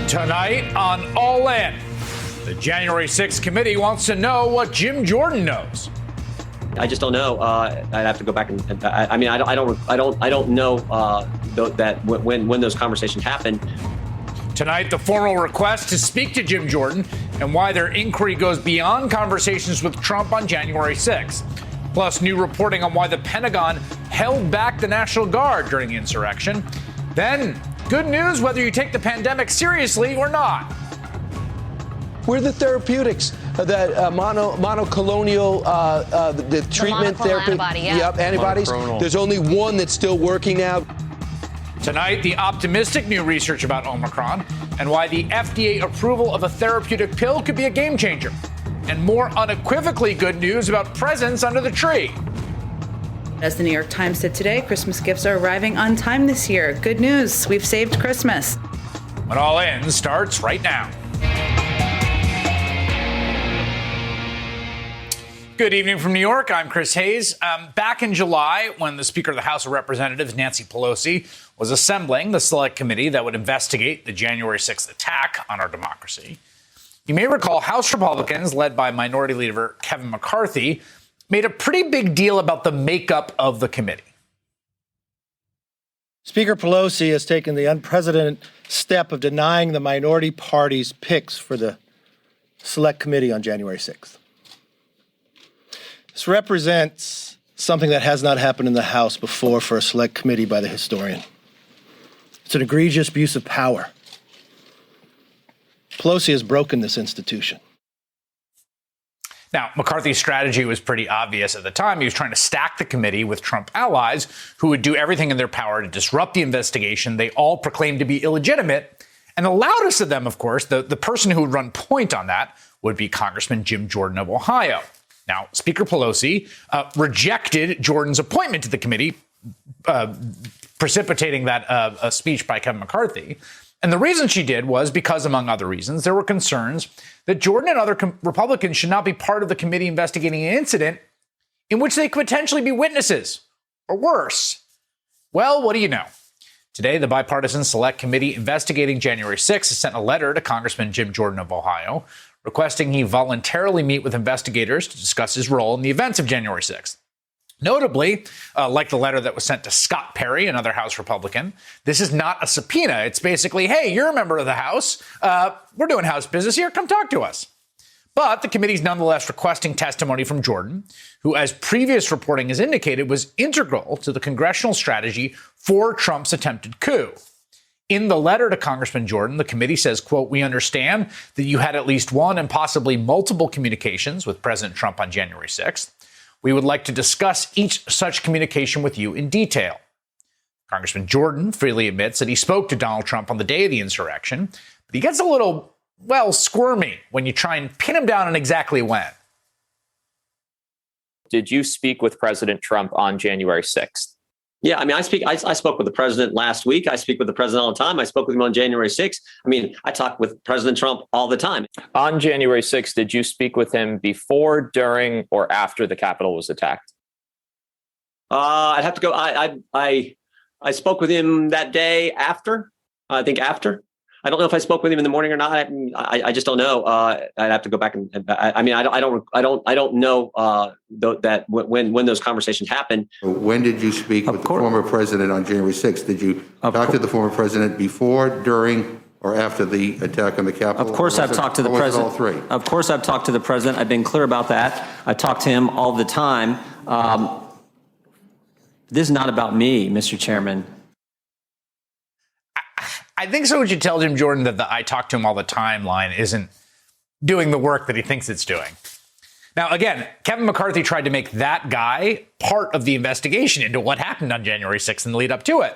Tonight on All In, the January 6th committee wants to know what Jim Jordan knows. I just don't know. I'd have to go back and I don't know that when those conversations happen. Tonight, the formal request to speak to Jim Jordan and why their inquiry goes beyond conversations with Trump on January 6th. Plus, new reporting on why the Pentagon held back the National Guard during the insurrection. Then, good news whether you take the pandemic seriously or not. Where are the therapeutics, that monoclonal, the treatment therapy? Antibody, yeah. Yep, antibodies. There's only one that's still working now. Tonight, the optimistic new research about Omicron and why the FDA approval of a therapeutic pill could be a game changer. And more unequivocally good news about presents under the tree. As the New York Times said today, Christmas gifts are arriving on time this year. Good news, we've saved Christmas. When All In starts right now. Good evening from New York. I'm Chris Hayes. Back in July, when the Speaker of the House of Representatives, Nancy Pelosi, was assembling the select committee that would investigate the January 6th attack on our democracy, you may recall House Republicans, led by Minority Leader Kevin McCarthy, made a pretty big deal about the makeup of the committee. Speaker Pelosi has taken the unprecedented step of denying the minority party's picks for the select committee on January 6th. This represents something that has not happened in the House before for a select committee by the historian. It's an egregious abuse of power. Pelosi has broken this institution. Now, McCarthy's strategy was pretty obvious at the time. He was trying to stack the committee with Trump allies who would do everything in their power to disrupt the investigation they all proclaimed to be illegitimate. And the loudest of them, of course, the person who would run point on that would be Congressman Jim Jordan of Ohio. Now, Speaker Pelosi rejected Jordan's appointment to the committee, precipitating that speech by Kevin McCarthy. And the reason she did was because, among other reasons, there were concerns that Jordan and other Republicans should not be part of the committee investigating an incident in which they could potentially be witnesses, or worse. Well, what do you know? Today, the bipartisan select committee investigating January 6th has sent a letter to Congressman Jim Jordan of Ohio, requesting he voluntarily meet with investigators to discuss his role in the events of January 6th. Notably, like the letter that was sent to Scott Perry, another House Republican, this is not a subpoena. It's basically, hey, you're a member of the House. We're doing House business here. Come talk to us. But the committee's nonetheless requesting testimony from Jordan, who, as previous reporting has indicated, was integral to the congressional strategy for Trump's attempted coup. In the letter to Congressman Jordan, the committee says, quote, we understand that you had at least one and possibly multiple communications with President Trump on January 6th. We would like to discuss each such communication with you in detail. Congressman Jordan freely admits that he spoke to Donald Trump on the day of the insurrection, but he gets a little, squirmy when you try and pin him down on exactly when. Did you speak with President Trump on January 6th? Yeah, I mean, I spoke with the president last week. I speak with the president all the time. I spoke with him on January 6th. I mean, I talk with President Trump all the time. On January 6th, did you speak with him before, during, or after the Capitol was attacked? I'd have to go. I spoke with him that day after. I think after. I don't know if I spoke with him in the morning or not. I just don't know. I'd have to go back and I don't know that when those conversations happen. When did you speak with the former president on January 6th? Did you talk to the former president before, during, or after the attack on the Capitol? Of course, I've talked to the president. All three? Of course, I've talked to the president. I've been clear about that. I talk to him all the time. This is not about me, Mr. Chairman. I think so. Would you tell Jim Jordan that the I talk to him all the time line isn't doing the work that he thinks it's doing? Now, again, Kevin McCarthy tried to make that guy part of the investigation into what happened on January 6th and the lead up to it.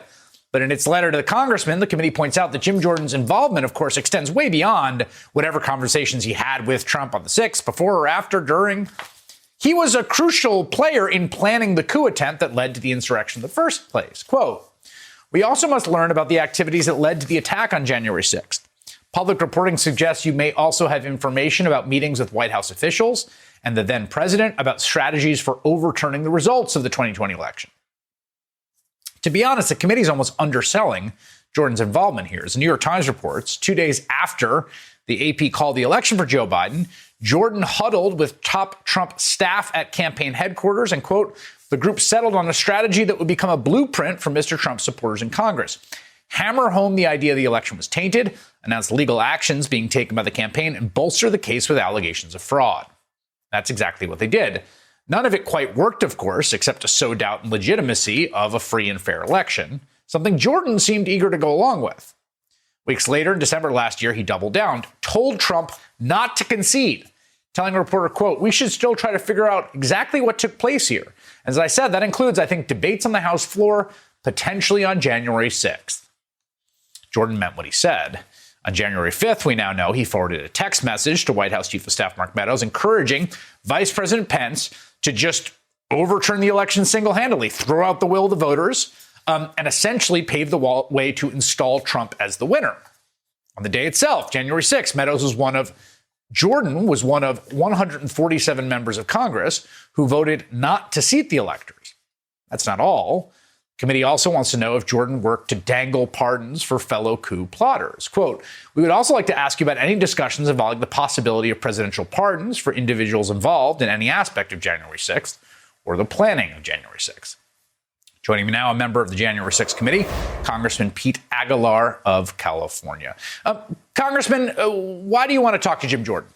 But in its letter to the congressman, the committee points out that Jim Jordan's involvement, of course, extends way beyond whatever conversations he had with Trump on the 6th, before or after, during. He was a crucial player in planning the coup attempt that led to the insurrection in the first place. Quote, we also must learn about the activities that led to the attack on January 6th. Public reporting suggests you may also have information about meetings with White House officials and the then president about strategies for overturning the results of the 2020 election. To be honest, the committee is almost underselling Jordan's involvement here. As the New York Times reports, 2 days after the AP called the election for Joe Biden, Jordan huddled with top Trump staff at campaign headquarters and, quote, the group settled on a strategy that would become a blueprint for Mr. Trump's supporters in Congress. Hammer home the idea the election was tainted, announce legal actions being taken by the campaign, and bolster the case with allegations of fraud. That's exactly what they did. None of it quite worked, of course, except to sow doubt in legitimacy of a free and fair election, something Jordan seemed eager to go along with. Weeks later, in December last year, he doubled down, told Trump not to concede, telling a reporter, quote, we should still try to figure out exactly what took place here. As I said, that includes, I think, debates on the House floor, potentially on January 6th. Jordan meant what he said. On January 5th, we now know he forwarded a text message to White House Chief of Staff Mark Meadows encouraging Vice President Pence to just overturn the election single-handedly, throw out the will of the voters, and essentially pave the way to install Trump as the winner. On the day itself, January 6th, Jordan was one of 147 members of Congress who voted not to seat the electors. That's not all. The committee also wants to know if Jordan worked to dangle pardons for fellow coup plotters. Quote, we would also like to ask you about any discussions involving the possibility of presidential pardons for individuals involved in any aspect of January 6th or the planning of January 6th. Joining me now, a member of the January 6th committee, Congressman Pete Aguilar of California. Congressman, why do you want to talk to Jim Jordan?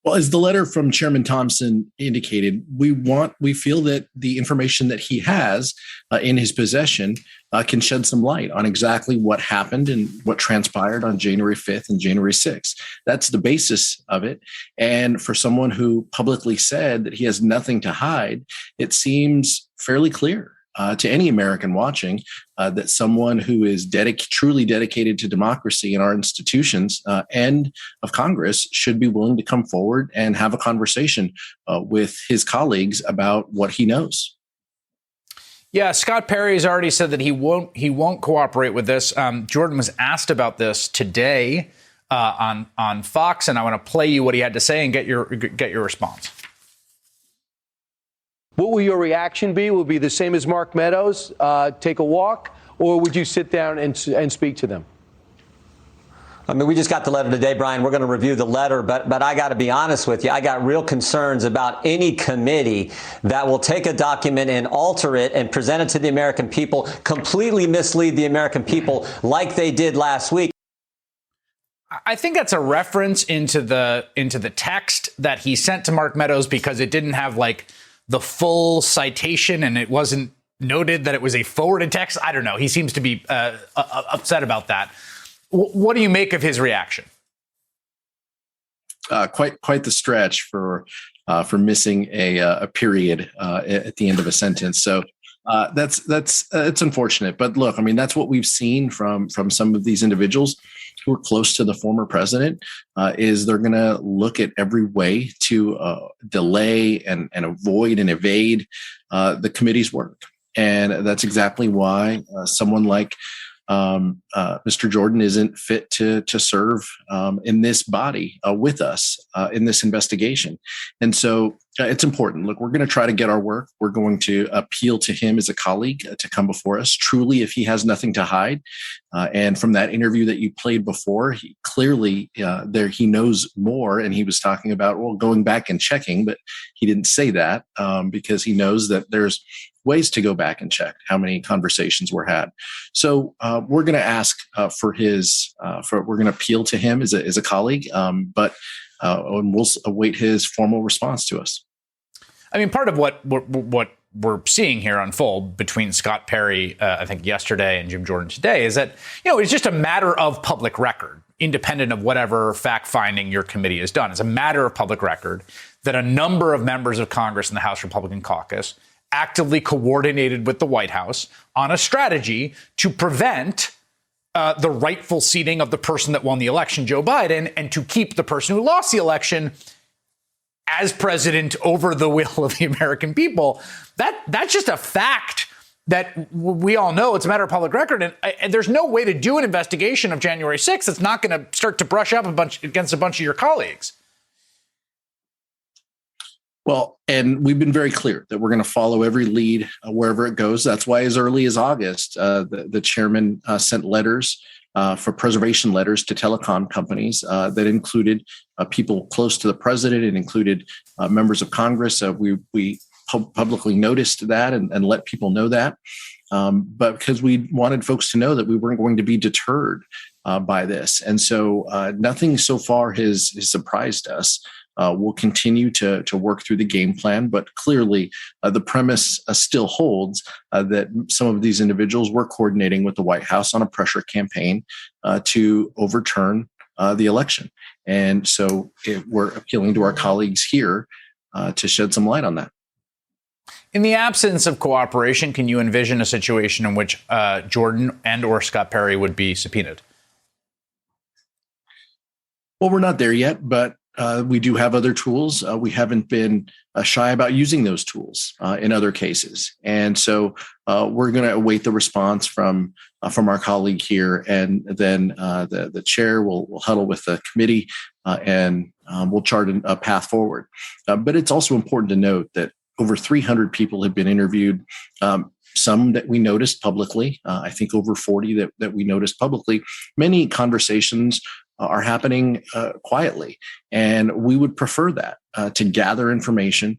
Well, as the letter from Chairman Thompson indicated, we feel that the information that he has in his possession can shed some light on exactly what happened and what transpired on January 5th and January 6th. That's the basis of it. And for someone who publicly said that he has nothing to hide, it seems fairly clear to any American watching that someone who is truly dedicated to democracy in our institutions and of Congress should be willing to come forward and have a conversation with his colleagues about what he knows. Yeah, Scott Perry has already said that he won't cooperate with this. Jordan was asked about this today on Fox, and I want to play you what he had to say and get your response. What will your reaction be? Will it be the same as Mark Meadows, take a walk, or would you sit down and speak to them? I mean, we just got the letter today, Brian. We're going to review the letter, but I got to be honest with you. I got real concerns about any committee that will take a document and alter it and present it to the American people, completely mislead the American people like they did last week. I think that's a reference into the text that he sent to Mark Meadows because it didn't have like the full citation and it wasn't noted that it was a forwarded text. I don't know. He seems to be upset about that. What do you make of his reaction? Quite the stretch for missing a period at the end of a sentence. So that's it's unfortunate. But look, I mean, that's what we've seen from some of these individuals who are close to the former president. Is they're going to look at every way to delay and avoid and evade the committee's work, and that's exactly why someone like Mr. Jordan isn't fit to serve in this body with us in this investigation. And so it's important. Look, we're going to try to get our work. We're going to appeal to him as a colleague to come before us, truly, if he has nothing to hide. And from that interview that you played before, he clearly he knows more. And he was talking about, well, going back and checking, but he didn't say that because he knows that there's ways to go back and check how many conversations were had. So we're going to ask we're going to appeal to him as a colleague, but we'll await his formal response to us. I mean, part of what we're seeing here unfold between Scott Perry, I think yesterday, and Jim Jordan today is that, it's just a matter of public record, independent of whatever fact finding your committee has done. It's a matter of public record that a number of members of Congress in the House Republican caucus actively coordinated with the White House on a strategy to prevent the rightful seating of the person that won the election, Joe Biden, and to keep the person who lost the election as president over the will of the American people. That's just a fact that we all know. It's a matter of public record. And there's no way to do an investigation of January 6th that's not going to start to brush up against a bunch of your colleagues. Well, and we've been very clear that we're going to follow every lead wherever it goes. That's why as early as August, the chairman sent letters for preservation letters to telecom companies that included people close to the president. It included members of Congress. We publicly noticed that and let people know that. But because we wanted folks to know that we weren't going to be deterred by this. And so nothing so far has surprised us. We'll continue to work through the game plan, but clearly the premise still holds that some of these individuals were coordinating with the White House on a pressure campaign to overturn the election. And so we're appealing to our colleagues here to shed some light on that. In the absence of cooperation, can you envision a situation in which Jordan and or Scott Perry would be subpoenaed? Well, we're not there yet, but we do have other tools. We haven't been shy about using those tools in other cases. And so we're going to await the response from our colleague here. And then the chair will huddle with the committee and we'll chart a path forward. But it's also important to note that over 300 people have been interviewed. Some that we noticed publicly, I think over 40 that we noticed publicly. Many conversations are happening quietly, and we would prefer that to gather information,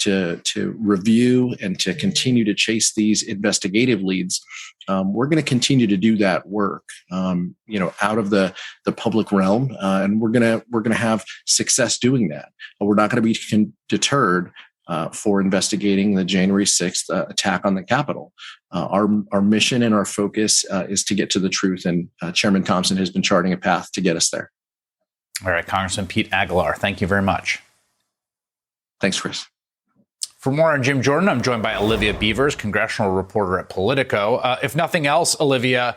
to review, and to continue to chase these investigative leads. We're going to continue to do that work, out of the public realm, and we're going to have success doing that. We're not going to be deterred for investigating the January 6th attack on the Capitol. Our mission and our focus is to get to the truth, and Chairman Thompson has been charting a path to get us there. All right, Congressman Pete Aguilar, thank you very much. Thanks, Chris. For more on Jim Jordan, I'm joined by Olivia Beavers, congressional reporter at Politico. If nothing else, Olivia,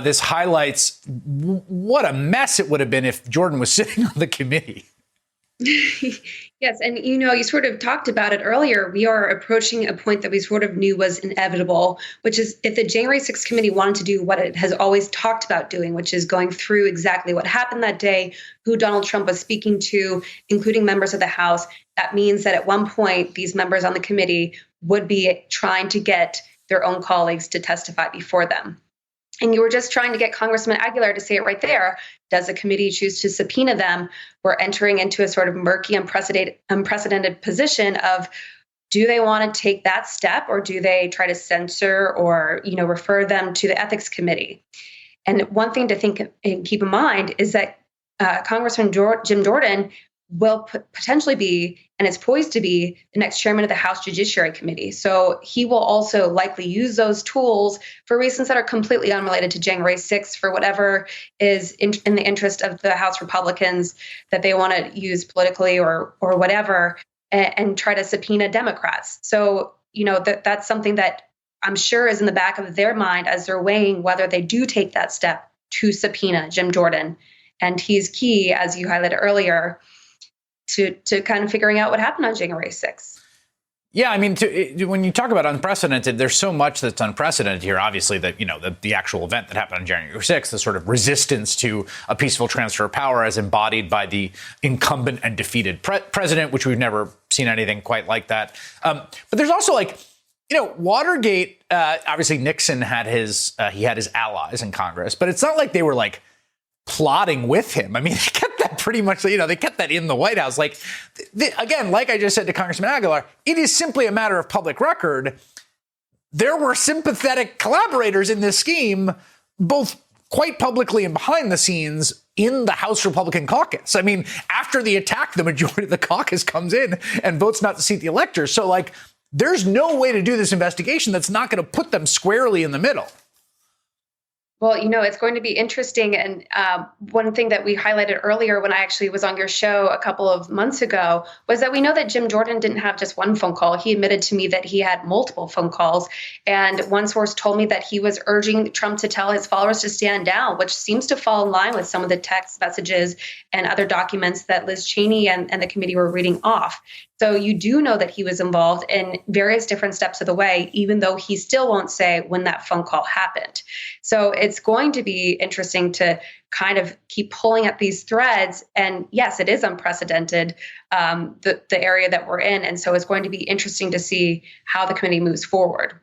this highlights what a mess it would have been if Jordan was sitting on the committee. Yes. And, you sort of talked about it earlier. We are approaching a point that we sort of knew was inevitable, which is if the January 6th committee wanted to do what it has always talked about doing, which is going through exactly what happened that day, who Donald Trump was speaking to, including members of the House, that means that at one point, these members on the committee would be trying to get their own colleagues to testify before them. And you were just trying to get Congressman Aguilar to say it right there. Does the committee choose to subpoena them? We're entering into a sort of murky, unprecedented position of, do they want to take that step, or do they try to censor or, refer them to the ethics committee? And one thing to think and keep in mind is that Congressman Jim Jordan will potentially be, and is poised to be, the next chairman of the House Judiciary Committee. So he will also likely use those tools for reasons that are completely unrelated to January 6th, for whatever is in the interest of the House Republicans that they want to use politically or whatever, and try to subpoena Democrats. So, that's something that I'm sure is in the back of their mind as they're weighing whether they do take that step to subpoena Jim Jordan. And he's key, as you highlighted earlier, to kind of figuring out what happened on January 6th. Yeah, I mean, when you talk about unprecedented, there's so much that's unprecedented here. Obviously, that the actual event that happened on January 6th, the sort of resistance to a peaceful transfer of power as embodied by the incumbent and defeated president, which we've never seen anything quite like that. But there's also Watergate. Obviously, Nixon had his allies in Congress, but it's not like they were plotting with him. I mean, they kept that pretty much, they kept that in the White House. Again, like I just said to Congressman Aguilar, it is simply a matter of public record. There were sympathetic collaborators in this scheme, both quite publicly and behind the scenes in the House Republican caucus. I mean, after the attack, the majority of the caucus comes in and votes not to seat the electors. So there's no way to do this investigation that's not going to put them squarely in the middle. Well, it's going to be interesting. And one thing that we highlighted earlier when I actually was on your show a couple of months ago was that we know that Jim Jordan didn't have just one phone call. He admitted to me that he had multiple phone calls. And one source told me that he was urging Trump to tell his followers to stand down, which seems to fall in line with some of the text messages and other documents that Liz Cheney and the committee were reading off. So you do know that he was involved in various different steps of the way, even though he still won't say when that phone call happened. So it's going to be interesting to kind of keep pulling at these threads. And yes, it is unprecedented, the area that we're in. And so it's going to be interesting to see how the committee moves forward.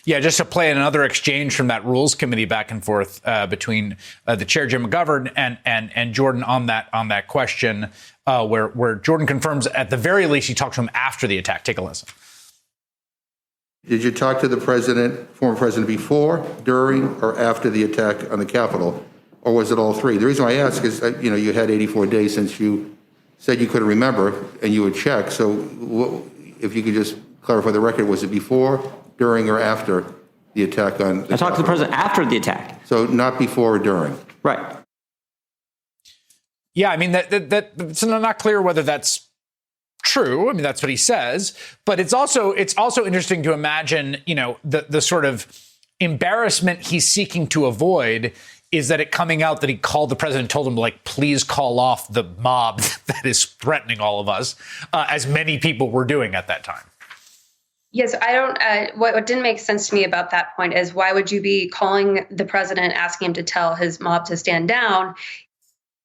Yeah, just to play another exchange from that Rules Committee back and forth between the chair, Jim McGovern, and Jordan on that question, where Jordan confirms at the very least he talked to him after the attack. Take a listen. Did you talk to the president, former president, before, during, or after the attack on the Capitol, or was it all three? The reason why I ask is, you had 84 days since you said you couldn't remember, and you would check. So if you could just clarify the record, was it before, during, or after the attack on the I talked to the president after the attack. So not before or during? Right. Yeah, I mean, that it's not clear whether that's true. I mean, that's what he says. But it's also interesting to imagine, the sort of embarrassment he's seeking to avoid is that it coming out that he called the president, told him, like, please call off the mob that is threatening all of us, as many people were doing at that time. Yes, I don't. What didn't make sense to me about that point is why would you be calling the president, asking him to tell his mob to stand down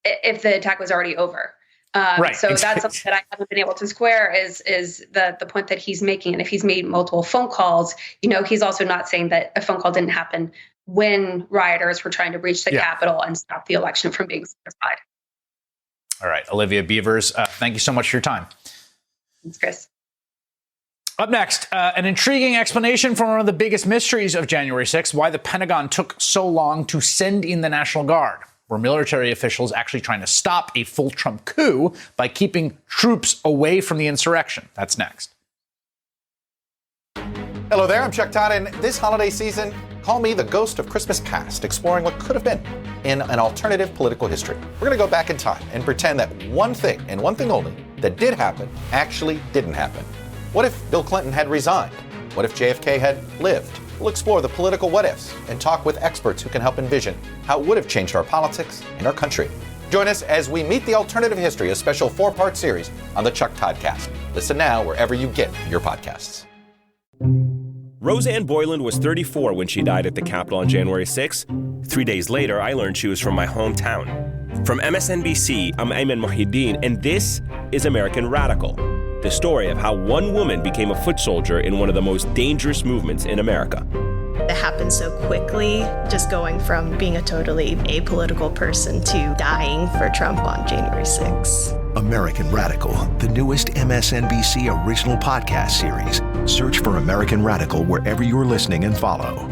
if the attack was already over? Right. So that's something that I haven't been able to square is the point that he's making. And if he's made multiple phone calls, he's also not saying that a phone call didn't happen when rioters were trying to breach the Capitol and stop the election from being certified. All right, Olivia Beavers, thank you so much for your time. Thanks, Chris. Up next, an intriguing explanation for one of the biggest mysteries of January 6th, why the Pentagon took so long to send in the National Guard. Were military officials actually trying to stop a full Trump coup by keeping troops away from the insurrection? That's next. Hello there, I'm Chuck Todd, and this holiday season, call me the ghost of Christmas past, exploring what could have been in an alternative political history. We're going to go back in time and pretend that one thing, and one thing only, that did happen actually didn't happen. What if Bill Clinton had resigned? What if JFK had lived? We'll explore the political what-ifs and talk with experts who can help envision how it would have changed our politics and our country. Join us as we meet the alternative history, a special 4-part series on the Chuck Toddcast. Listen now wherever you get your podcasts. Roseanne Boyland was 34 when she died at the Capitol on January 6. 3 days later, I learned she was from my hometown. From MSNBC, I'm Ayman Mohyeldin, and this is American Radical, the story of how one woman became a foot soldier in one of the most dangerous movements in America. It happened so quickly, just going from being a totally apolitical person to dying for Trump on January 6th. American Radical, the newest MSNBC original podcast series. Search for American Radical wherever you're listening and follow.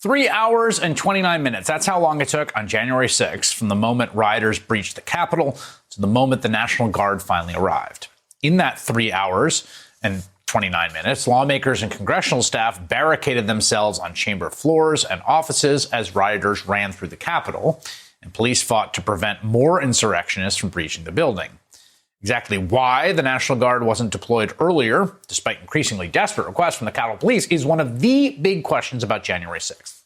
Three hours and 29 minutes. That's how long it took on January 6th from the moment rioters breached the Capitol to the moment the National Guard finally arrived. In that 3 hours and 29 minutes, lawmakers and congressional staff barricaded themselves on chamber floors and offices as rioters ran through the Capitol, and police fought to prevent more insurrectionists from breaching the building. Exactly why the National Guard wasn't deployed earlier, despite increasingly desperate requests from the Capitol Police, is one of the big questions about January 6th.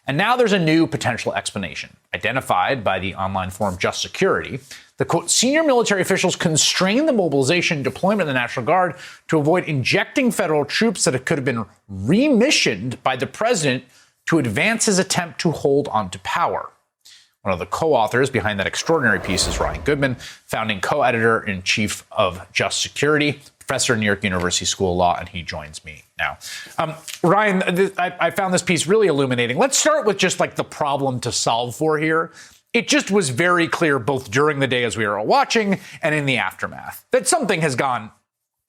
And now there's a new potential explanation, identified by the online forum Just Security. The, quote, senior military officials constrained the mobilization and deployment of the National Guard to avoid injecting federal troops that could have been remissioned by the president to advance his attempt to hold onto power. One of the co-authors behind that extraordinary piece is Ryan Goodman, founding co-editor-in-chief of Just Security, professor at New York University School of Law, and he joins me now. Ryan, I found this piece really illuminating. Let's start with just like the problem to solve for here. It just was very clear both during the day as we were watching and in the aftermath that something has gone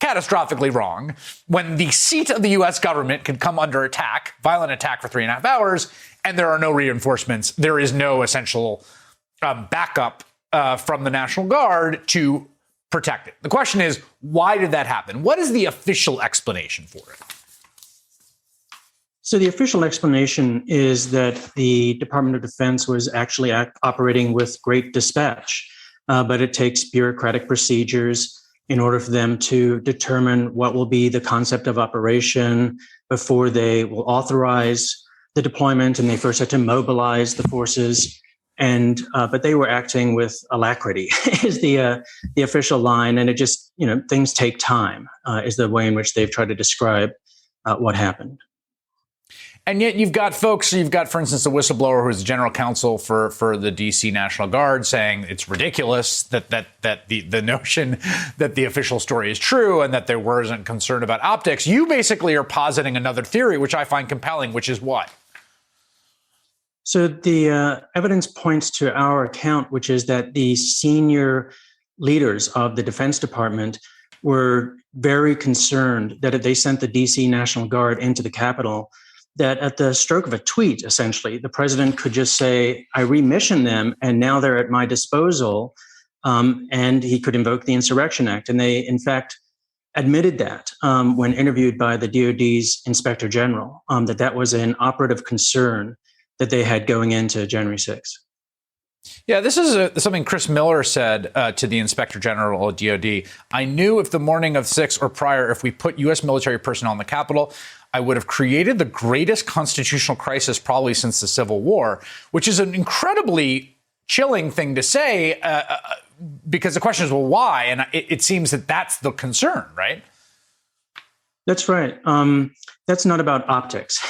catastrophically wrong when the seat of the U.S. government can come under attack, violent attack for 3.5 hours, and there are no reinforcements. There is no essential backup from the National Guard to protect it. The question is, why did that happen? What is the official explanation for it? So the official explanation is that the Department of Defense was actually operating with great dispatch, but it takes bureaucratic procedures in order for them to determine what will be the concept of operation before they will authorize the deployment, and they first have to mobilize the forces. But they were acting with alacrity is the official line. And it just, things take time is the way in which they've tried to describe what happened. And yet you've got, for instance, a whistleblower who's the general counsel for the DC National Guard saying it's ridiculous that the notion that the official story is true and that there wasn't concern about optics. You basically are positing another theory, which I find compelling, which is what? So the evidence points to our account, which is that the senior leaders of the Defense Department were very concerned that if they sent the DC National Guard into the Capitol, that at the stroke of a tweet, essentially, the president could just say, I remission them, and now they're at my disposal, and he could invoke the Insurrection Act. And they, in fact, admitted that when interviewed by the DOD's Inspector General, that was an operative concern that they had going into January 6th. Yeah, this is something Chris Miller said to the Inspector General of DOD. I knew if the morning of 6 or prior, if we put U.S. military personnel in the Capitol, I would have created the greatest constitutional crisis probably since the Civil War, which is an incredibly chilling thing to say because the question is, well, why? And it seems that that's the concern, right? That's right. That's not about optics,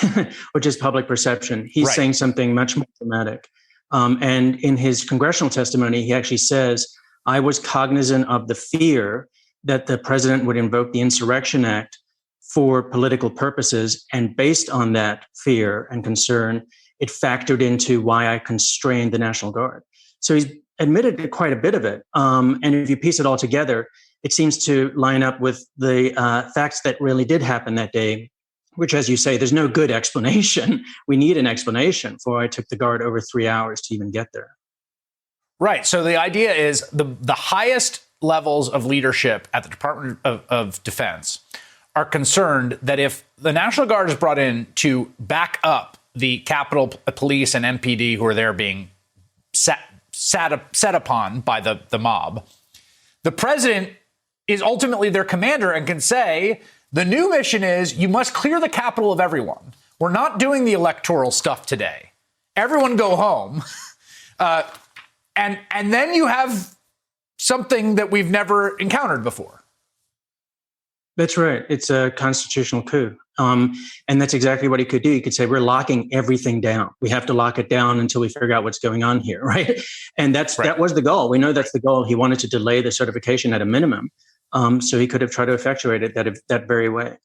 which is public perception. He's saying something much more dramatic. And in his congressional testimony, he actually says, I was cognizant of the fear that the president would invoke the Insurrection Act for political purposes. And based on that fear and concern, it factored into why I constrained the National Guard. So he's admitted to quite a bit of it. And if you piece it all together, it seems to line up with the facts that really did happen that day, which, as you say, there's no good explanation. We need an explanation for why it took the Guard over 3 hours to even get there. Right. So the idea is the highest levels of leadership at the Department of Defense are concerned that if the National Guard is brought in to back up the Capitol Police and MPD who are there being set upon by the mob, the president is ultimately their commander and can say, the new mission is you must clear the Capitol of everyone. We're not doing the electoral stuff today. Everyone go home. And then you have something that we've never encountered before. That's right. It's a constitutional coup. And that's exactly what he could do. He could say, we're locking everything down. We have to lock it down until we figure out what's going on here, right? And that was the goal. We know that's the goal. He wanted to delay the certification at a minimum. So he could have tried to effectuate it that very way.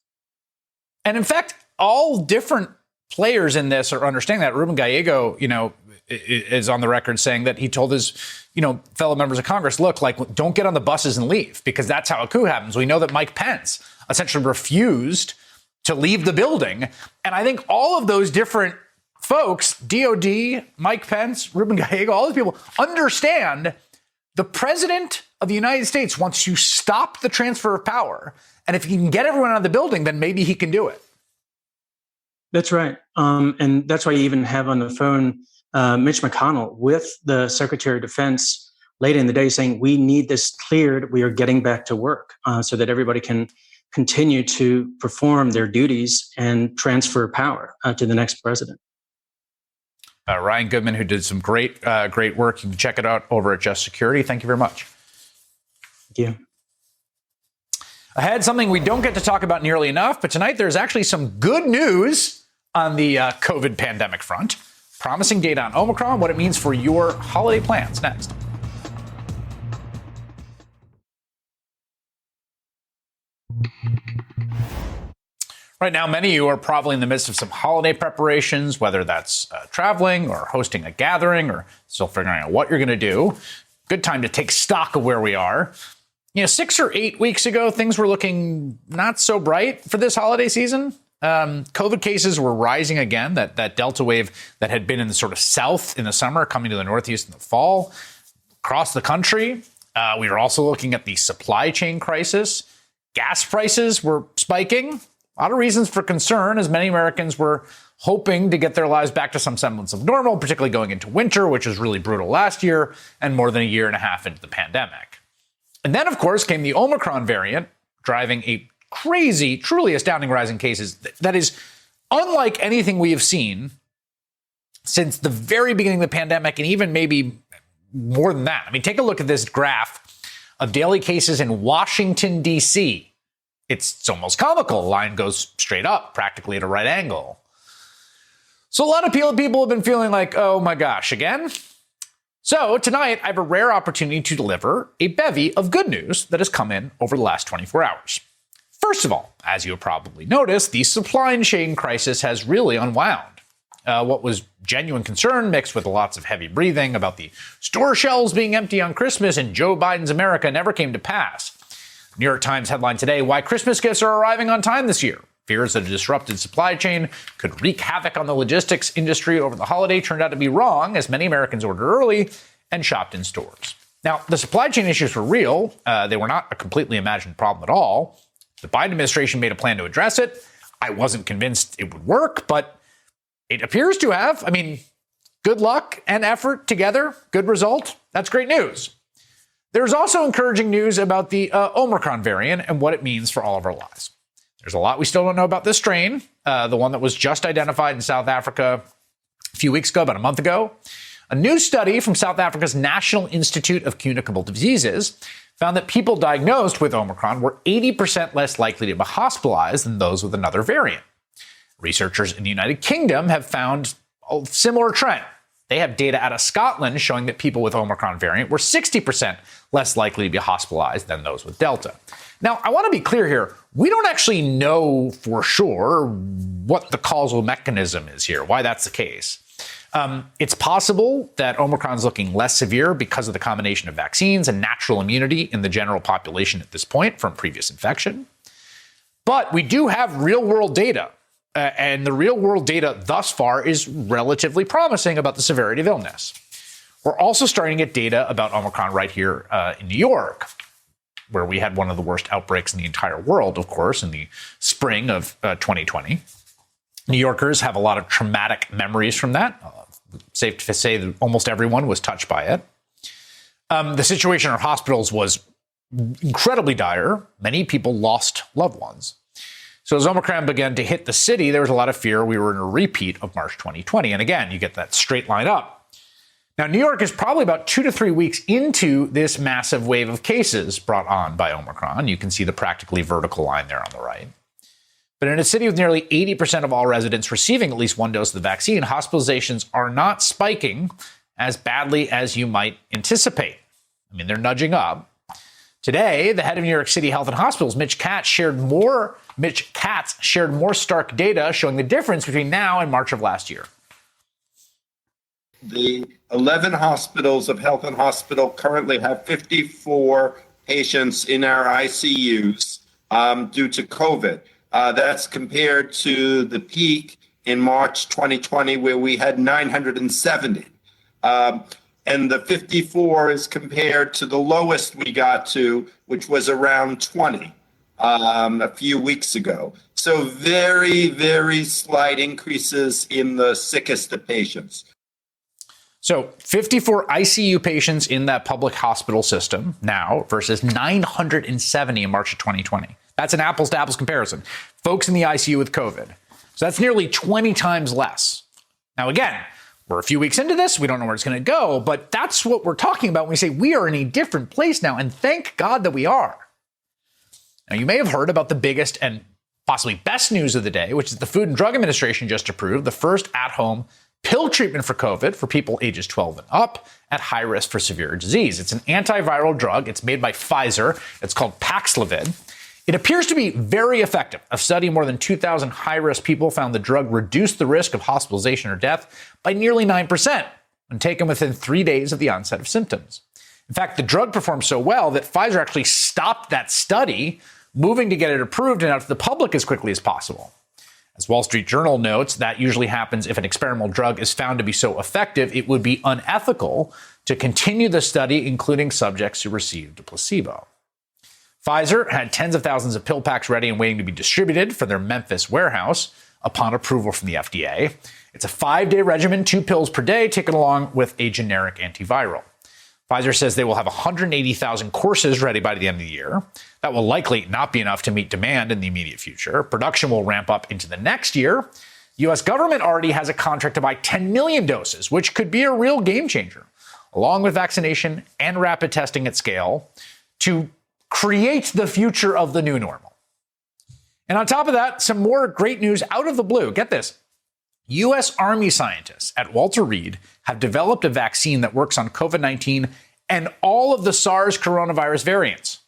And in fact, all different players in this are understanding that. Ruben Gallego, is on the record saying that he told his, fellow members of Congress, look, don't get on the buses and leave, because that's how a coup happens. We know that Mike Pence essentially refused to leave the building. And I think all of those different folks, DOD, Mike Pence, Ruben Gallego, all these people understand the president of the United States wants to stop the transfer of power. And if he can get everyone out of the building, then maybe he can do it. That's right. And that's why you even have on the phone Mitch McConnell with the Secretary of Defense late in the day saying, we need this cleared. We are getting back to work so that everybody can continue to perform their duties and transfer power to the next president. Ryan Goodman, who did some great work. You can check it out over at Just Security. Thank you very much. Thank you. Ahead, something we don't get to talk about nearly enough, but tonight there's actually some good news on the COVID pandemic front. Promising data on Omicron, what it means for your holiday plans. Next. Right now, many of you are probably in the midst of some holiday preparations, whether that's traveling or hosting a gathering or still figuring out what you're going to do. Good time to take stock of where we are. 6 or 8 weeks ago, things were looking not so bright for this holiday season. COVID cases were rising again, that Delta wave that had been in the sort of south in the summer, coming to the Northeast in the fall, across the country. We were also looking at the supply chain crisis. Gas prices were spiking. A lot of reasons for concern, as many Americans were hoping to get their lives back to some semblance of normal, particularly going into winter, which was really brutal last year, and more than a year and a half into the pandemic. And then, of course, came the Omicron variant, driving a crazy, truly astounding rise in cases that is unlike anything we have seen since the very beginning of the pandemic, and even maybe more than that. I mean, take a look at this graph of daily cases in Washington, D.C. It's almost comical. The line goes straight up, practically at a right angle. So a lot of people have been feeling like, oh my gosh, again? So tonight, I have a rare opportunity to deliver a bevy of good news that has come in over the last 24 hours. First of all, as you have probably noticed, the supply chain crisis has really unwound. What was genuine concern mixed with lots of heavy breathing about the store shelves being empty on Christmas and Joe Biden's America never came to pass. New York Times headline today, why Christmas gifts are arriving on time this year. Fears that a disrupted supply chain could wreak havoc on the logistics industry over the holiday turned out to be wrong, as many Americans ordered early and shopped in stores. Now, the supply chain issues were real. They were not a completely imagined problem at all. The Biden administration made a plan to address it. I wasn't convinced it would work, but it appears to have. I mean, good luck and effort together, good result. That's great news. There's also encouraging news about the Omicron variant and what it means for all of our lives. There's a lot we still don't know about this strain, the one that was just identified in South Africa a few weeks ago, about a month ago. A new study from South Africa's National Institute of Communicable Diseases found that people diagnosed with Omicron were 80% less likely to be hospitalized than those with another variant. Researchers in the United Kingdom have found a similar trend. They have data out of Scotland showing that people with Omicron variant were 60% less likely to be hospitalized than those with Delta. Now, I want to be clear here. We don't actually know for sure what the causal mechanism is here, why that's the case. It's possible that Omicron is looking less severe because of the combination of vaccines and natural immunity in the general population at this point from previous infection. But we do have real-world data. And the real-world data thus far is relatively promising about the severity of illness. We're also starting to get data about Omicron right here in New York, where we had one of the worst outbreaks in the entire world, of course, in the spring of 2020. New Yorkers have a lot of traumatic memories from that. Safe to say that almost everyone was touched by it. The situation in our hospitals was incredibly dire. Many people lost loved ones. So as Omicron began to hit the city, there was a lot of fear we were in a repeat of March 2020. And again, you get that straight line up. Now, New York is probably about 2 to 3 weeks into this massive wave of cases brought on by Omicron. You can see the practically vertical line there on the right. But in a city with nearly 80% of all residents receiving at least one dose of the vaccine, hospitalizations are not spiking as badly as you might anticipate. I mean, they're nudging up. Today, the head of New York City Health and Hospitals, Mitch Katz, shared more stark data showing the difference between now and March of last year. The 11 hospitals of Health and Hospital currently have 54 patients in our ICUs due to COVID. That's compared to the peak in March 2020, where we had 970. And the 54 is compared to the lowest we got to, which was around 20 a few weeks ago. So very, very slight increases in the sickest of patients. So 54 ICU patients in that public hospital system now versus 970 in March of 2020. That's an apples to apples comparison. Folks in the ICU with COVID. So that's nearly 20 times less. Now, again, we're a few weeks into this. We don't know where it's going to go, but that's what we're talking about when we say we are in a different place now. And thank God that we are. Now, you may have heard about the biggest and possibly best news of the day, which is the Food and Drug Administration just approved the first at-home pill treatment for COVID for people ages 12 and up at high risk for severe disease. It's an antiviral drug. It's made by Pfizer. It's called Paxlovid. It appears to be very effective. A study of more than 2,000 high-risk people found the drug reduced the risk of hospitalization or death by nearly 9% when taken within 3 days of the onset of symptoms. In fact, the drug performed so well that Pfizer actually stopped that study, moving to get it approved and out to the public as quickly as possible. As Wall Street Journal notes, that usually happens if an experimental drug is found to be so effective, it would be unethical to continue the study, including subjects who received a placebo. Pfizer had tens of thousands of pill packs ready and waiting to be distributed for their Memphis warehouse upon approval from the FDA. It's a 5-day regimen, 2 pills per day, taken along with a generic antiviral. Pfizer says they will have 180,000 courses ready by the end of the year. That will likely not be enough to meet demand in the immediate future. Production will ramp up into the next year. The U.S. government already has a contract to buy 10 million doses, which could be a real game changer, along with vaccination and rapid testing at scale, to create the future of the new normal. And on top of that, some more great news out of the blue. Get this. U.S. Army scientists at Walter Reed have developed a vaccine that works on COVID-19 and all of the SARS coronavirus variants.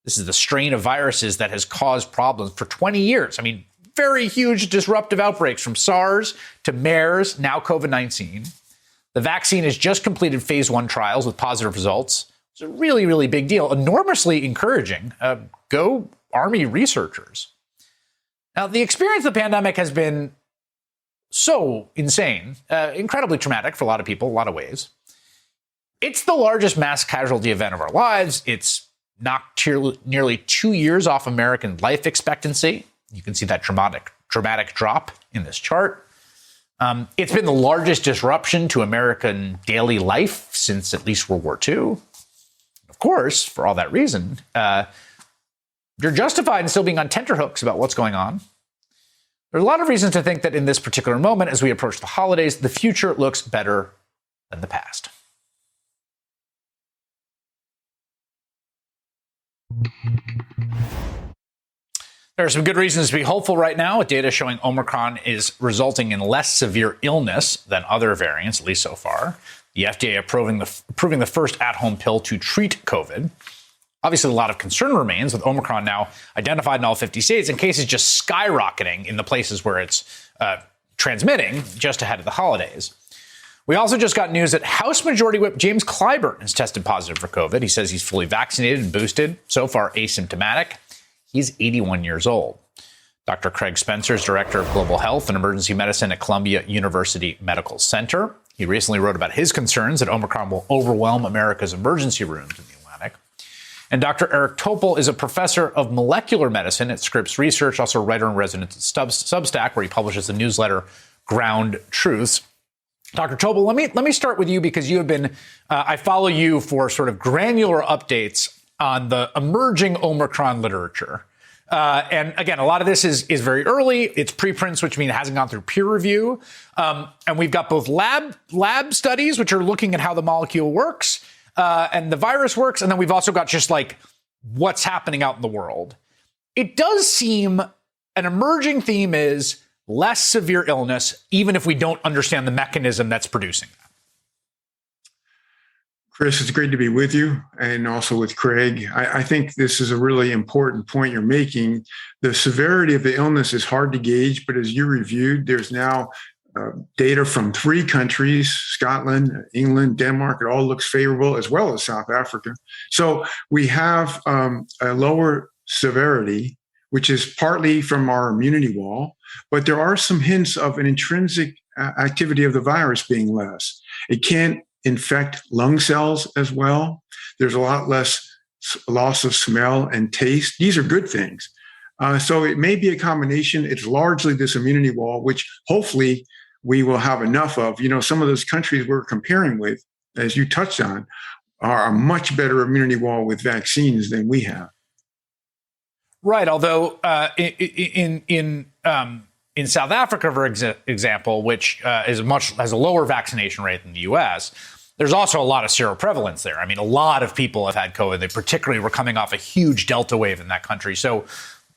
This is the strain of viruses that has caused problems for 20 years. I mean, very huge disruptive outbreaks from SARS to MERS, now COVID-19. The vaccine has just completed phase 1 trials with positive results. It's a really, really big deal, enormously encouraging. Go Army researchers. Now, the experience of the pandemic has been so insane, incredibly traumatic for a lot of people, a lot of ways. It's the largest mass casualty event of our lives. It's knocked nearly 2 years off American life expectancy. You can see that dramatic drop in this chart. It's been the largest disruption to American daily life since at least World War II. Of course, for all that reason, you're justified in still being on tenterhooks about what's going on. There's a lot of reasons to think that in this particular moment, as we approach the holidays, the future looks better than the past. There are some good reasons to be hopeful right now, with data showing Omicron is resulting in less severe illness than other variants, at least so far. The FDA approving the first at-home pill to treat COVID. Obviously, a lot of concern remains, with Omicron now identified in all 50 states and cases just skyrocketing in the places where it's transmitting just ahead of the holidays. We also just got news that House Majority Whip James Clyburn has tested positive for COVID. He says he's fully vaccinated and boosted, so far asymptomatic. He's 81 years old. Dr. Craig Spencer is Director of Global Health and Emergency Medicine at Columbia University Medical Center. He recently wrote about his concerns that Omicron will overwhelm America's emergency rooms in the Atlantic. And Dr. Eric Topol is a professor of molecular medicine at Scripps Research, also writer in residence at Substack, where he publishes the newsletter Ground Truths. Dr. Topol, let me start with you, because you have been, I follow you for sort of granular updates on the emerging Omicron literature. And again, a lot of this is very early. It's preprints, which means it hasn't gone through peer review. And we've got both lab studies, which are looking at how the molecule works and the virus works. And then we've also got just like what's happening out in the world. It does seem an emerging theme is less severe illness, even if we don't understand the mechanism that's producing that. Chris, it's great to be with you, and also with Craig. I think this is a really important point you're making. The severity of the illness is hard to gauge, but as you reviewed, there's now data from 3 countries, Scotland, England, Denmark. It all looks favorable, as well as South Africa. So we have a lower severity, which is partly from our immunity wall, but there are some hints of an intrinsic activity of the virus being less. It can't infect lung cells as well. There's a lot less loss of smell and taste. These are good things. So it may be a combination. It's largely this immunity wall, which hopefully we will have enough of. You know, some of those countries we're comparing with, as you touched on, are a much better immunity wall with vaccines than we have. Right. Although in South Africa, for example, which has a lower vaccination rate than the U.S., there's also a lot of seroprevalence there. I mean, a lot of people have had COVID. They particularly were coming off a huge Delta wave in that country. So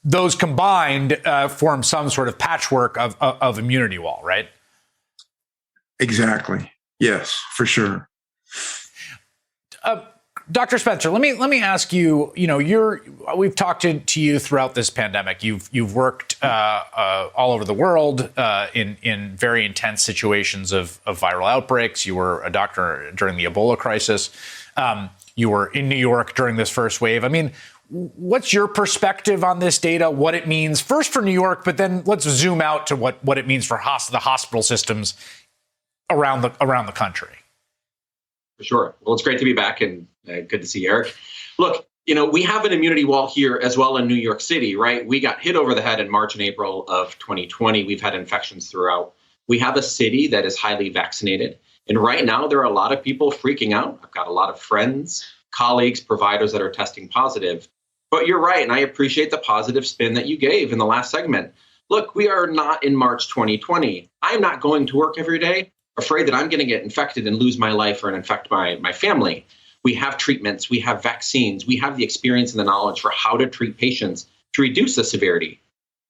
those combined form some sort of patchwork of immunity wall, right? Exactly. Yes, for sure. Dr. Spencer, let me ask you. You know, we've talked to you throughout this pandemic. You've worked all over the world in very intense situations of viral outbreaks. You were a doctor during the Ebola crisis. You were in New York during this first wave. I mean, what's your perspective on this data? What it means first for New York, but then let's zoom out to what it means for the hospital systems around the country. For sure. Well, it's great to be back, and good to see Eric. Look, you know, we have an immunity wall here as well in New York City, right? We got hit over the head in March and April of 2020. We've had infections throughout. We have a city that is highly vaccinated. And right now, there are a lot of people freaking out. I've got a lot of friends, colleagues, providers that are testing positive. But you're right, and I appreciate the positive spin that you gave in the last segment. look, we are not in March 2020. I'm not going to work every day, afraid that I'm going to get infected and lose my life or infect my family. We have treatments, we have vaccines, we have the experience and the knowledge for how to treat patients to reduce the severity.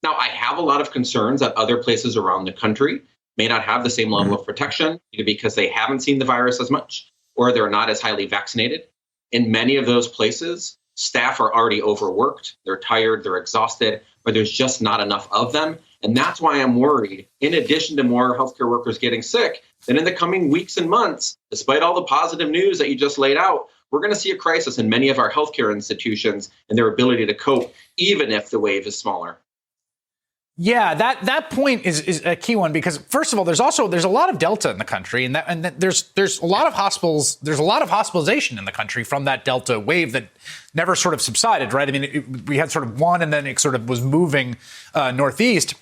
Now, I have a lot of concerns that other places around the country may not have the same level of protection, either because they haven't seen the virus as much or they're not as highly vaccinated. In many of those places, staff are already overworked, they're tired, they're exhausted, or there's just not enough of them. And that's why I'm worried, in addition to more healthcare workers getting sick, that in the coming weeks and months, despite all the positive news that you just laid out, we're going to see a crisis in many of our healthcare institutions and their ability to cope, even if the wave is smaller. Yeah, that point is a key one, because first of all, there's a lot of Delta in the country, and there's a lot of hospitals, there's a lot of hospitalization in the country from that Delta wave that never sort of subsided, right? I mean, we had sort of one, and then it sort of was moving northeast.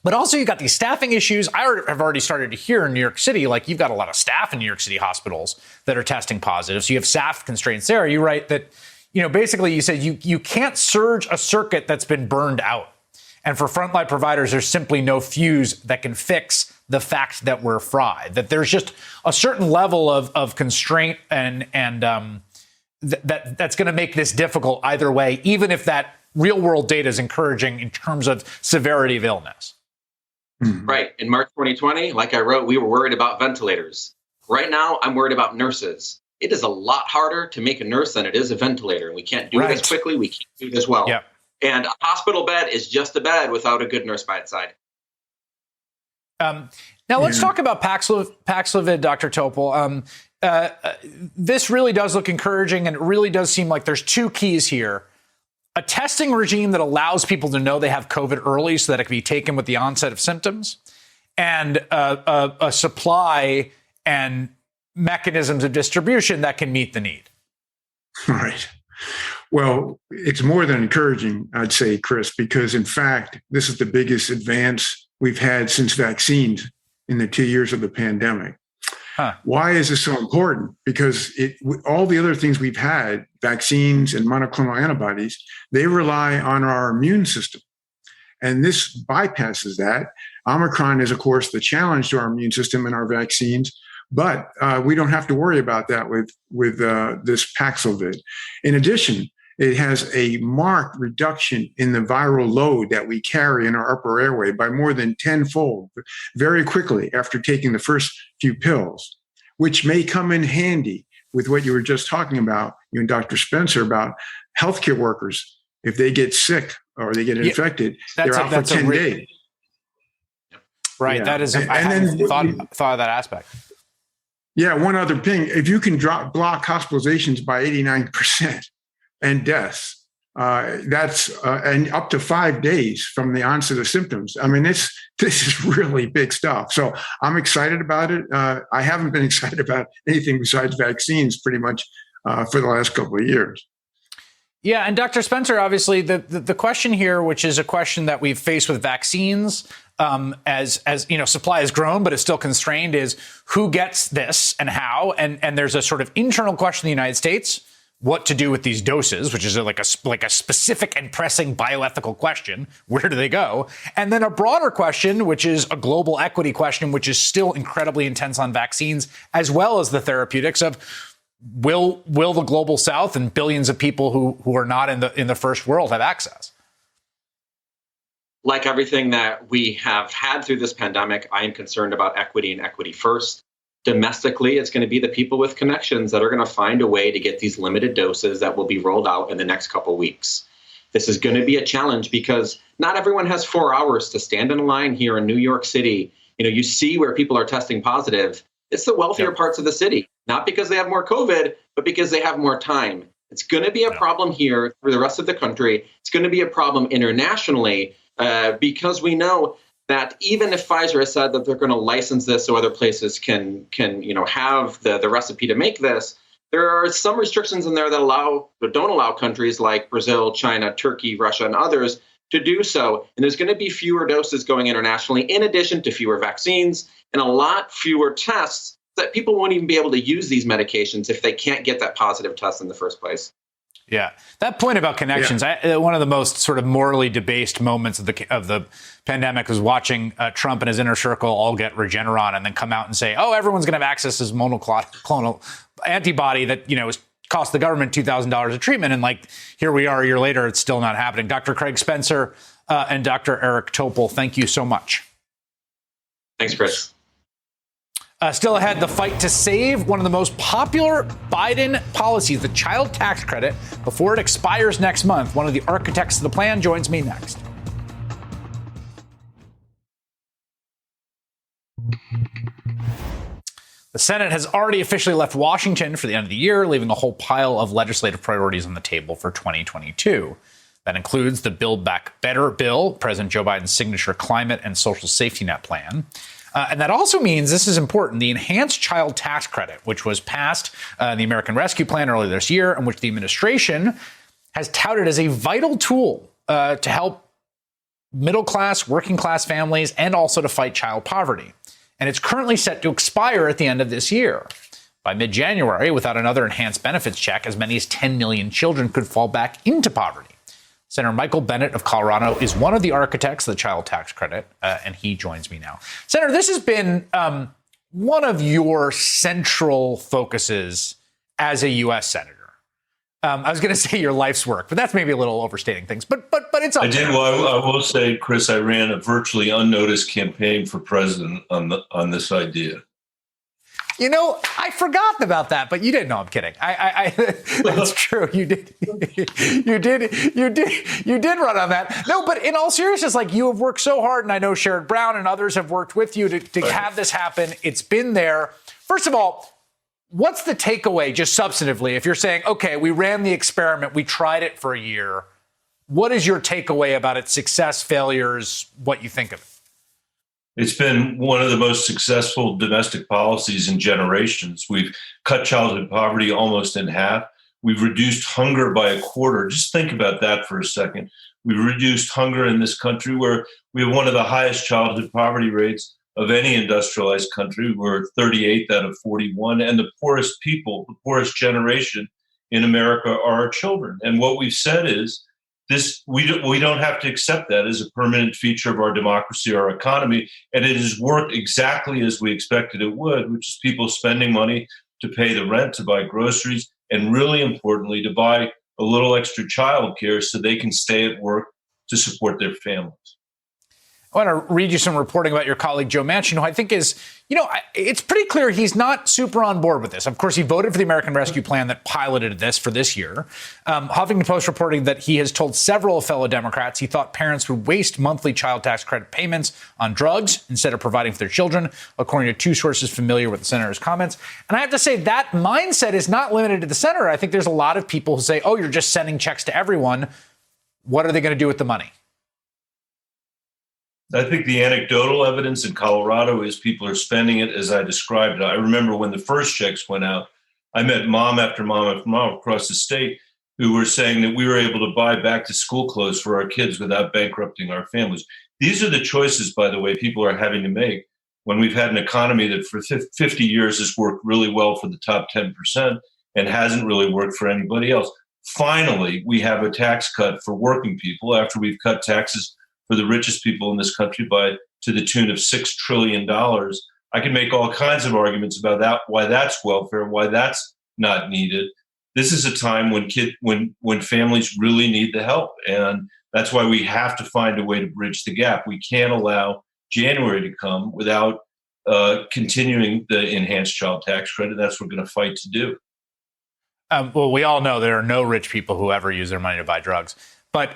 But also, you got these staffing issues. I have already started to hear in New York City, like, you've got a lot of staff in New York City hospitals that are testing positive. So you have staff constraints there. You write that, basically you said you can't surge a circuit that's been burned out. And for frontline providers, there's simply no fuse that can fix the fact that we're fried, that there's just a certain level of constraint and that's going to make this difficult either way, even if that real world data is encouraging in terms of severity of illness. Right. In March 2020, like I wrote, we were worried about ventilators. Right now, I'm worried about nurses. It is a lot harder to make a nurse than it is a ventilator. We can't do this quickly. We can't do this well. Yep. And a hospital bed is just a bed without a good nurse by its side. Now let's talk about Paxlovid, Dr. Topol. This really does look encouraging, and it really does seem like there's two keys here. A testing regime that allows people to know they have COVID early so that it can be taken with the onset of symptoms, and a supply and mechanisms of distribution that can meet the need. Right. Well, it's more than encouraging, I'd say, Chris, because in fact, this is the biggest advance we've had since vaccines in the 2 years of the pandemic. Why is this so important? Because all the other things we've had, vaccines and monoclonal antibodies, they rely on our immune system. And this bypasses that. Omicron is, of course, the challenge to our immune system and our vaccines. But we don't have to worry about that with this Paxlovid. In addition, it has a marked reduction in the viral load that we carry in our upper airway by more than tenfold very quickly after taking the first few pills, which may come in handy with what you were just talking about, you and Dr. Spencer, about healthcare workers. If they get sick or they get infected, they're out for 10 days. Right. Yeah. That is, I hadn't thought of that aspect. Yeah, one other thing, if you can block hospitalizations by 89% and deaths, that's and up to 5 days from the onset of symptoms. I mean, this is really big stuff. So I'm excited about it. I haven't been excited about anything besides vaccines pretty much for the last couple of years. Yeah, and Dr. Spencer, obviously, the question here, which is a question that we've faced with vaccines, as supply has grown, but it's still constrained, is who gets this and how? And there's a sort of internal question in the United States, what to do with these doses, which is like a specific and pressing bioethical question. Where do they go? And then a broader question, which is a global equity question, which is still incredibly intense on vaccines, as well as the therapeutics of will the global South and billions of people who are not in the first world have access? Like everything that we have had through this pandemic, I am concerned about equity and equity first. Domestically, it's going to be the people with connections that are going to find a way to get these limited doses that will be rolled out in the next couple of weeks. This is going to be a challenge because not everyone has 4 hours to stand in a line here in New York City. You see where people are testing positive. It's the wealthier parts of the city, not because they have more COVID, but because they have more time. It's going to be a problem here for the rest of the country. It's going to be a problem internationally. Because we know that even if Pfizer has said that they're going to license this so other places can have the recipe to make this, there are some restrictions in there that don't allow countries like Brazil, China, Turkey, Russia, and others to do so. And there's going to be fewer doses going internationally, in addition to fewer vaccines and a lot fewer tests that people won't even be able to use these medications if they can't get that positive test in the first place. Yeah, that point about connections, one of the most sort of morally debased moments of the pandemic was watching Trump and his inner circle all get Regeneron and then come out and say, oh, everyone's going to have access to this monoclonal antibody that, has cost the government $2,000 a treatment. And here we are a year later, it's still not happening. Dr. Craig Spencer and Dr. Eric Topol, thank you so much. Thanks, Chris. Still ahead, the fight to save one of the most popular Biden policies, the child tax credit, before it expires next month. One of the architects of the plan joins me next. The Senate has already officially left Washington for the end of the year, leaving a whole pile of legislative priorities on the table for 2022. That includes the Build Back Better bill, President Joe Biden's signature climate and social safety net plan. And that also means, this is important, the enhanced child tax credit, which was passed in the American Rescue Plan earlier this year, and which the administration has touted as a vital tool to help middle-class, working-class families, and also to fight child poverty. And it's currently set to expire at the end of this year. By mid-January, without another enhanced benefits check, as many as 10 million children could fall back into poverty. Senator Michael Bennet of Colorado is one of the architects of the child tax credit, and he joins me now. Senator, this has been one of your central focuses as a U.S. senator. I was going to say your life's work, but that's maybe a little overstating things. But it's up I did. Well, I will say, Chris, I ran a virtually unnoticed campaign for president on this idea. I forgot about that, but you didn't. No, I'm kidding. That's true. You did. You did run on that. No, but in all seriousness, you have worked so hard, and I know Sherrod Brown and others have worked with you to have this happen. It's been there. First of all, what's the takeaway, just substantively? If you're saying, okay, we ran the experiment, we tried it for a year, what is your takeaway about its success, failures, what you think of it? It's been one of the most successful domestic policies in generations. We've cut childhood poverty almost in half. We've reduced hunger by a quarter. Just think about that for a second. We've reduced hunger in this country, where we have one of the highest childhood poverty rates of any industrialized country. We're 38th out of 41. And the poorest people, the poorest generation in America are our children. And what we've said is, we don't have to accept that as a permanent feature of our democracy, our economy, and it has worked exactly as we expected it would, which is people spending money to pay the rent, to buy groceries, and really importantly, to buy a little extra childcare so they can stay at work to support their families. I want to read you some reporting about your colleague, Joe Manchin, who I think is, it's pretty clear he's not super on board with this. Of course, he voted for the American Rescue Plan that piloted this for this year. Huffington Post reporting that he has told several fellow Democrats he thought parents would waste monthly child tax credit payments on drugs instead of providing for their children, according to two sources familiar with the senator's comments. And I have to say that mindset is not limited to the senator. I think there's a lot of people who say, oh, you're just sending checks to everyone. What are they going to do with the money? I think the anecdotal evidence in Colorado is people are spending it as I described it. I remember when the first checks went out, I met mom after mom after mom across the state who were saying that we were able to buy back to school clothes for our kids without bankrupting our families. These are the choices, by the way, people are having to make when we've had an economy that for 50 years has worked really well for the top 10% and hasn't really worked for anybody else. Finally, we have a tax cut for working people after we've cut taxes for the richest people in this country to the tune of $6 trillion. I can make all kinds of arguments about that, why that's welfare, why that's not needed. This is a time when families really need the help. And that's why we have to find a way to bridge the gap. We can't allow January to come without continuing the enhanced child tax credit. That's what we're going to fight to do. Well, we all know there are no rich people who ever use their money to buy drugs. But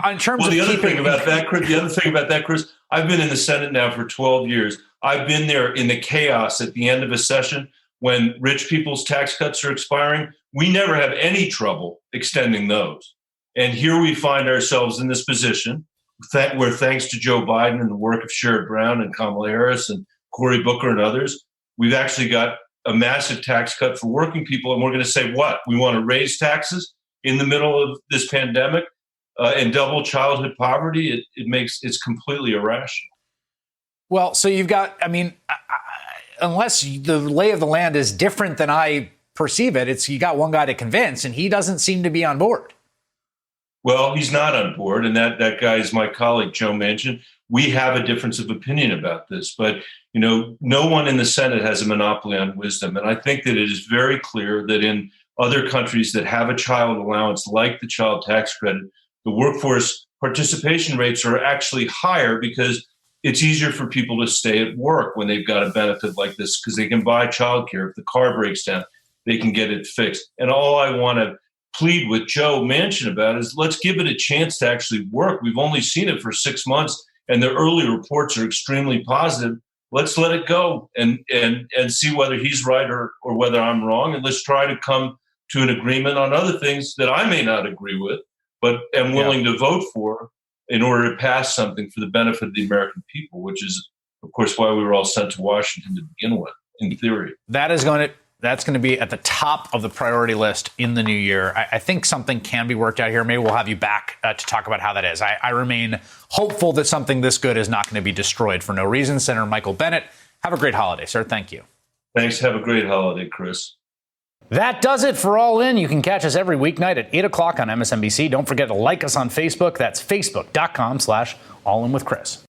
in terms of the other thing about that, Chris, I've been in the Senate now for 12 years. I've been there in the chaos at the end of a session when rich people's tax cuts are expiring. We never have any trouble extending those. And here we find ourselves in this position where, thanks to Joe Biden and the work of Sherrod Brown and Kamala Harris and Cory Booker and others, we've actually got a massive tax cut for working people. And we're going to say, what? We want to raise taxes in the middle of this pandemic? And double childhood poverty, it's completely irrational. Well, so you've got, unless the lay of the land is different than I perceive it. It's you got one guy to convince, and he doesn't seem to be on board. Well, he's not on board, and that guy is my colleague, Joe Manchin. We have a difference of opinion about this, but no one in the Senate has a monopoly on wisdom. And I think that it is very clear that in other countries that have a child allowance, like the child tax credit, the workforce participation rates are actually higher because it's easier for people to stay at work when they've got a benefit like this because they can buy childcare. If the car breaks down, they can get it fixed. And all I want to plead with Joe Manchin about is let's give it a chance to actually work. We've only seen it for 6 months, and the early reports are extremely positive. Let's let it go and see whether he's right or whether I'm wrong. And let's try to come to an agreement on other things that I may not agree with, but am willing to vote for in order to pass something for the benefit of the American people, which is, of course, why we were all sent to Washington to begin with, in theory. That's going to be at the top of the priority list in the new year. I think something can be worked out here. Maybe we'll have you back to talk about how that is. I remain hopeful that something this good is not going to be destroyed for no reason. Senator Michael Bennet, have a great holiday, sir. Thank you. Thanks. Have a great holiday, Chris. That does it for All In. You can catch us every weeknight at 8 o'clock on MSNBC. Don't forget to like us on Facebook. That's facebook.com/allinwithchris.